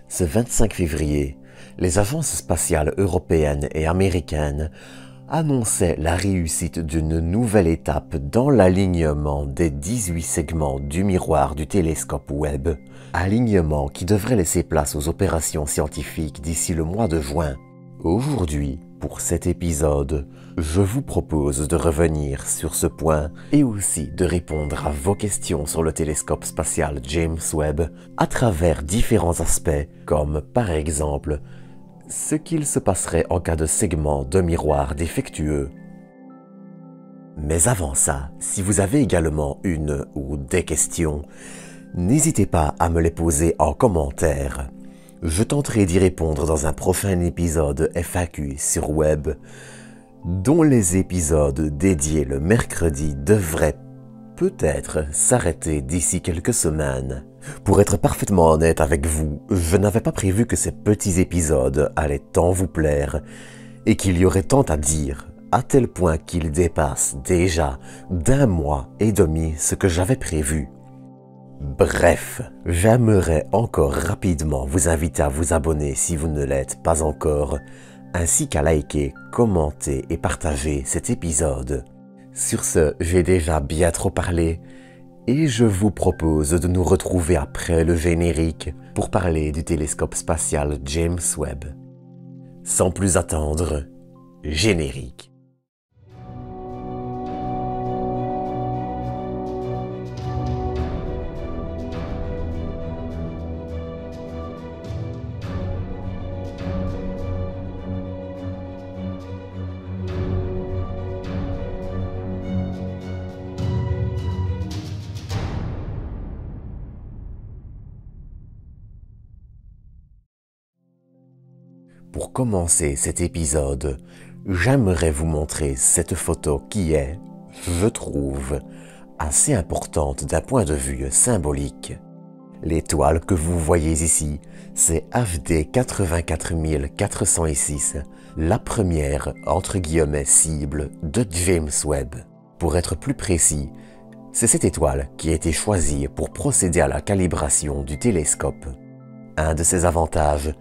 Ce 25 février, les agences spatiales européennes et américaines annonçaient la réussite d'une nouvelle étape dans l'alignement des 18 segments du miroir du télescope Webb, alignement qui devrait laisser place aux opérations scientifiques d'ici le mois de juin. Aujourd'hui, pour cet épisode, je vous propose de revenir sur ce point et aussi de répondre à vos questions sur le télescope spatial James Webb à travers différents aspects comme par exemple ce qu'il se passerait en cas de segment de miroir défectueux. Mais avant ça, si vous avez également une ou des questions, n'hésitez pas à me les poser en commentaire. Je tenterai d'y répondre dans un prochain épisode FAQ sur Webb, dont les épisodes dédiés le mercredi devraient peut-être s'arrêter d'ici quelques semaines. Pour être parfaitement honnête avec vous, je n'avais pas prévu que ces petits épisodes allaient tant vous plaire et qu'il y aurait tant à dire, à tel point qu'ils dépassent déjà d'1 mois et demi ce que j'avais prévu. Bref, j'aimerais encore rapidement vous inviter à vous abonner si vous ne l'êtes pas encore, ainsi qu'à liker, commenter et partager cet épisode. Sur ce, j'ai déjà bien trop parlé et je vous propose de nous retrouver après le générique pour parler du télescope spatial James Webb. Sans plus attendre, générique. Pour commencer cet épisode, j'aimerais vous montrer cette photo qui est, je trouve, assez importante d'un point de vue symbolique. L'étoile que vous voyez ici, c'est HD 84406, la première entre guillemets cible de James Webb. Pour être plus précis, c'est cette étoile qui a été choisie pour procéder à la calibration du télescope. Un de ses avantages,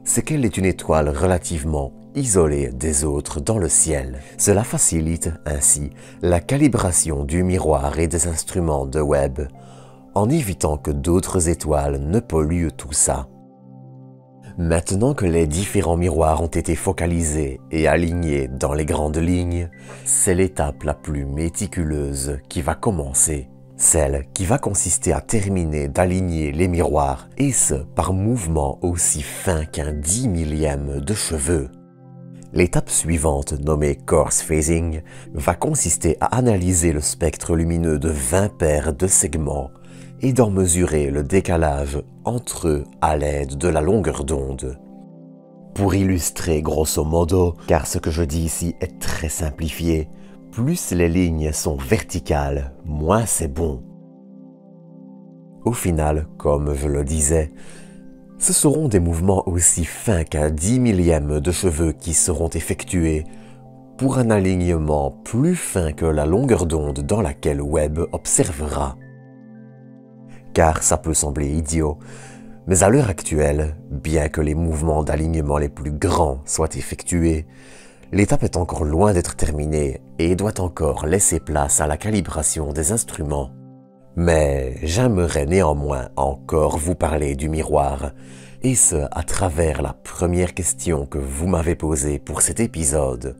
c'est qu'elle est une étoile relativement isolée des autres dans le ciel. Cela facilite ainsi la calibration du miroir et des instruments de Webb, en évitant que d'autres étoiles ne polluent tout ça. Maintenant que les différents miroirs ont été focalisés et alignés dans les grandes lignes, c'est l'étape la plus méticuleuse qui va commencer. Celle qui va consister à terminer d'aligner les miroirs, et ce par mouvement aussi fin qu'un 10 millième de cheveux. L'étape suivante, nommée coarse phasing, va consister à analyser le spectre lumineux de 20 paires de segments et d'en mesurer le décalage entre eux à l'aide de la longueur d'onde. Pour illustrer grosso modo, car ce que je dis ici est très simplifié, plus les lignes sont verticales, moins c'est bon. Au final, comme je le disais, ce seront des mouvements aussi fins qu'un 10 millième de cheveux qui seront effectués pour un alignement plus fin que la longueur d'onde dans laquelle Webb observera. Car ça peut sembler idiot, mais à l'heure actuelle, bien que les mouvements d'alignement les plus grands soient effectués, l'étape est encore loin d'être terminée et doit encore laisser place à la calibration des instruments. Mais j'aimerais néanmoins encore vous parler du miroir, et ce à travers la première question que vous m'avez posée pour cet épisode.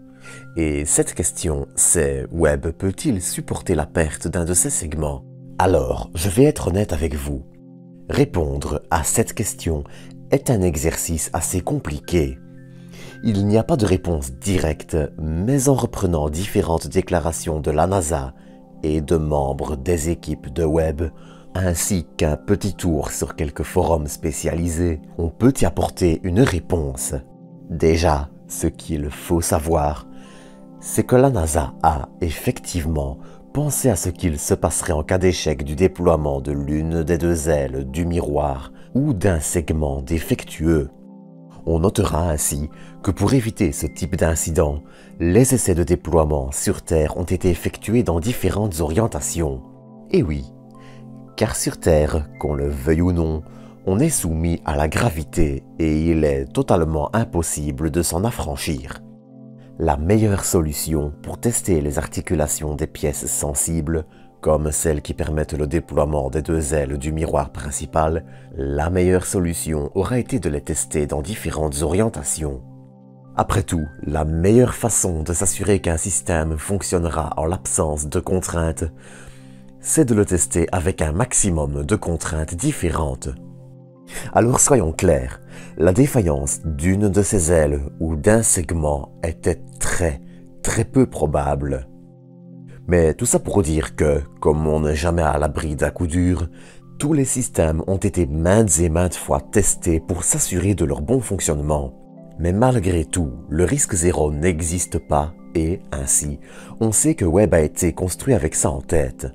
Et cette question, c'est: Webb peut-il supporter la perte d'un de ses segments? Alors, je vais être honnête avec vous. Répondre à cette question est un exercice assez compliqué. Il n'y a pas de réponse directe, mais en reprenant différentes déclarations de la NASA et de membres des équipes de Webb, ainsi qu'un petit tour sur quelques forums spécialisés, on peut y apporter une réponse. Déjà, ce qu'il faut savoir, c'est que la NASA a effectivement pensé à ce qu'il se passerait en cas d'échec du déploiement de l'une des deux ailes du miroir ou d'un segment défectueux. On notera ainsi que pour éviter ce type d'incident, les essais de déploiement sur Terre ont été effectués dans différentes orientations. Et oui, car sur Terre, qu'on le veuille ou non, On est soumis à la gravité et il est totalement impossible de s'en affranchir. La meilleure solution pour tester les articulations des pièces sensibles, comme celles qui permettent le déploiement des deux ailes du miroir principal, la meilleure solution aura été de les tester dans différentes orientations. Après tout, la meilleure façon de s'assurer qu'un système fonctionnera en l'absence de contraintes, c'est de le tester avec un maximum de contraintes différentes. Alors soyons clairs, la défaillance d'une de ces ailes ou d'un segment était très peu probable. Mais tout ça pour dire que, comme on n'est jamais à l'abri d'un coup dur, tous les systèmes ont été maintes et maintes fois testés pour s'assurer de leur bon fonctionnement. Mais malgré tout, le risque zéro n'existe pas et, ainsi, on sait que Webb a été construit avec ça en tête.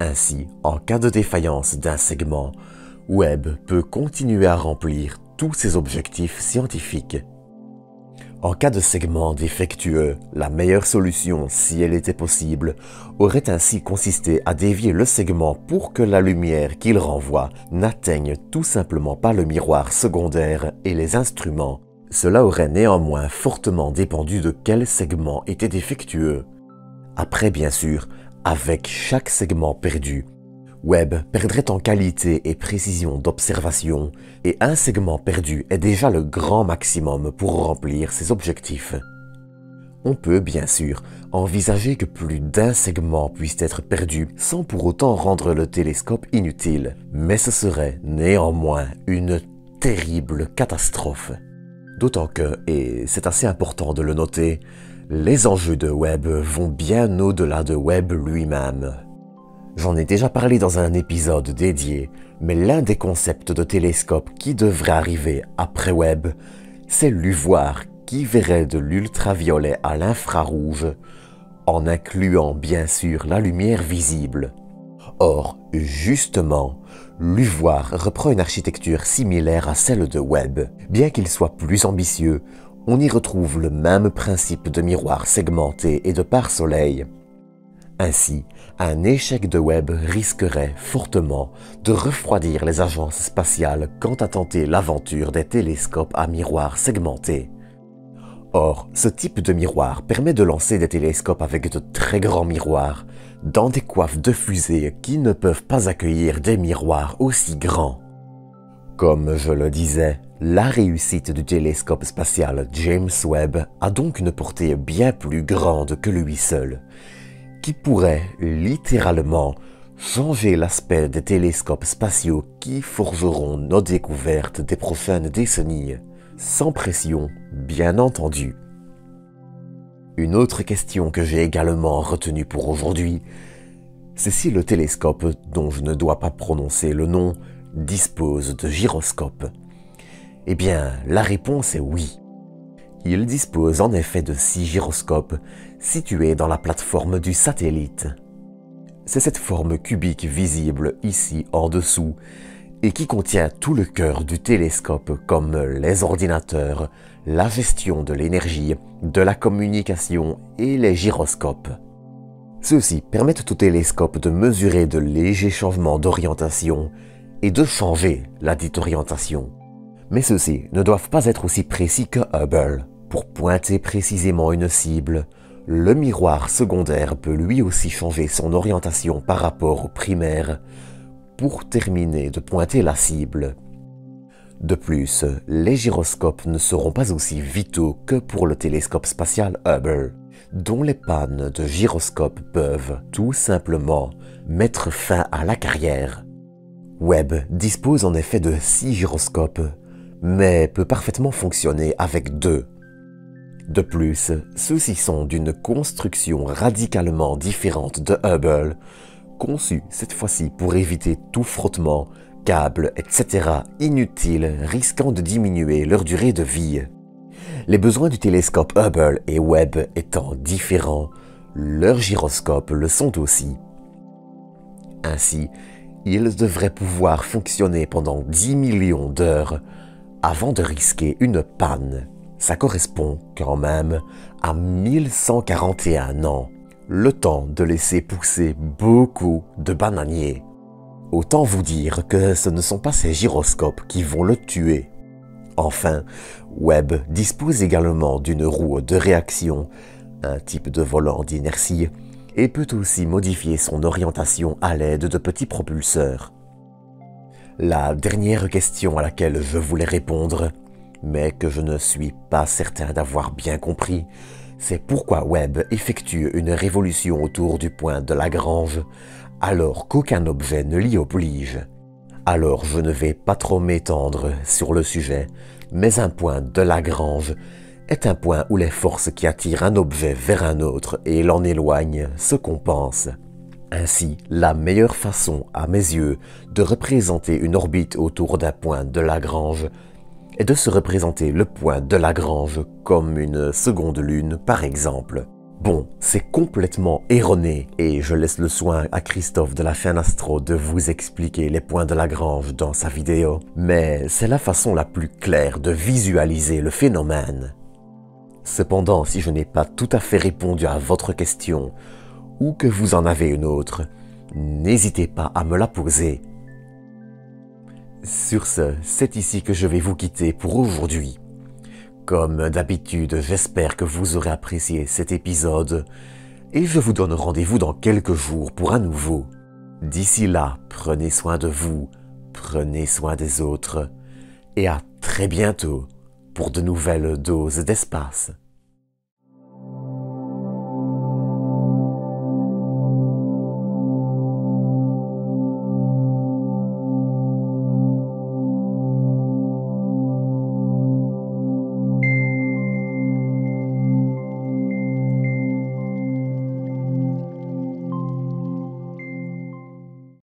Ainsi, en cas de défaillance d'un segment, Webb peut continuer à remplir tous ses objectifs scientifiques. En cas de segment défectueux, la meilleure solution, si elle était possible, aurait ainsi consisté à dévier le segment pour que la lumière qu'il renvoie n'atteigne tout simplement pas le miroir secondaire et les instruments. Cela aurait néanmoins fortement dépendu de quel segment était défectueux. Après, bien sûr, avec chaque segment perdu, Webb perdrait en qualité et précision d'observation et un segment perdu est déjà le grand maximum pour remplir ses objectifs. On peut bien sûr envisager que plus d'un segment puisse être perdu sans pour autant rendre le télescope inutile, mais ce serait néanmoins une terrible catastrophe. D'autant que, et c'est assez important de le noter, les enjeux de Webb vont bien au-delà de Webb lui-même. J'en ai déjà parlé dans un épisode dédié, mais l'un des concepts de télescope qui devrait arriver après Webb, c'est l'UVOIR qui verrait de l'ultraviolet à l'infrarouge, en incluant bien sûr la lumière visible. Or, justement, l'UVOIR reprend une architecture similaire à celle de Webb. Bien qu'il soit plus ambitieux, on y retrouve le même principe de miroir segmenté et de pare-soleil. Ainsi, un échec de Webb risquerait fortement de refroidir les agences spatiales quant à tenter l'aventure des télescopes à miroir segmenté. Or, ce type de miroir permet de lancer des télescopes avec de très grands miroirs dans des coiffes de fusée qui ne peuvent pas accueillir des miroirs aussi grands. Comme je le disais, la réussite du télescope spatial James Webb a donc une portée bien plus grande que lui seul, qui pourrait littéralement changer l'aspect des télescopes spatiaux qui forgeront nos découvertes des prochaines décennies, sans pression, bien entendu. Une autre question que j'ai également retenue pour aujourd'hui, c'est si le télescope, dont je ne dois pas prononcer le nom, dispose de gyroscope. Eh bien, la réponse est oui. Il dispose en effet de 6 gyroscopes situés dans la plateforme du satellite. C'est cette forme cubique visible ici en dessous et qui contient tout le cœur du télescope comme les ordinateurs, la gestion de l'énergie, de la communication et les gyroscopes. Ceux-ci permettent au télescope de mesurer de légers changements d'orientation et de changer la dite orientation. Mais ceux-ci ne doivent pas être aussi précis que Hubble. Pour pointer précisément une cible, le miroir secondaire peut lui aussi changer son orientation par rapport au primaire pour terminer de pointer la cible. De plus, les gyroscopes ne seront pas aussi vitaux que pour le télescope spatial Hubble, dont les pannes de gyroscope peuvent tout simplement mettre fin à la carrière. Webb dispose en effet de 6 gyroscopes, mais peut parfaitement fonctionner avec 2. De plus, ceux-ci sont d'une construction radicalement différente de Hubble, conçus cette fois-ci pour éviter tout frottement, câbles, etc. inutiles risquant de diminuer leur durée de vie. Les besoins du télescope Hubble et Webb étant différents, leurs gyroscopes le sont aussi. Ainsi, ils devraient pouvoir fonctionner pendant 10 millions d'heures avant de risquer une panne. Ça correspond quand même à 1141 ans, le temps de laisser pousser beaucoup de bananiers. Autant vous dire que ce ne sont pas ces gyroscopes qui vont le tuer. Enfin, Webb dispose également d'une roue de réaction, un type de volant d'inertie, et peut aussi modifier son orientation à l'aide de petits propulseurs. La dernière question à laquelle je voulais répondre, mais que je ne suis pas certain d'avoir bien compris, c'est pourquoi Webb effectue une révolution autour du point de Lagrange, alors qu'aucun objet ne l'y oblige. Alors je ne vais pas trop m'étendre sur le sujet, mais un point de Lagrange est un point où les forces qui attirent un objet vers un autre et l'en éloignent se compensent. Ainsi, la meilleure façon, à mes yeux, de représenter une orbite autour d'un point de Lagrange est de se représenter le point de Lagrange comme une seconde lune, par exemple. Bon, c'est complètement erroné et je laisse le soin à Christophe de la chaîne Astro de vous expliquer les points de Lagrange dans sa vidéo, mais c'est la façon la plus claire de visualiser le phénomène. Cependant, si je n'ai pas tout à fait répondu à votre question, ou que vous en avez une autre, n'hésitez pas à me la poser. Sur ce, c'est ici que je vais vous quitter pour aujourd'hui. Comme d'habitude, j'espère que vous aurez apprécié cet épisode et je vous donne rendez-vous dans quelques jours pour un nouveau. D'ici là, prenez soin de vous, prenez soin des autres et à très bientôt pour de nouvelles doses d'espace.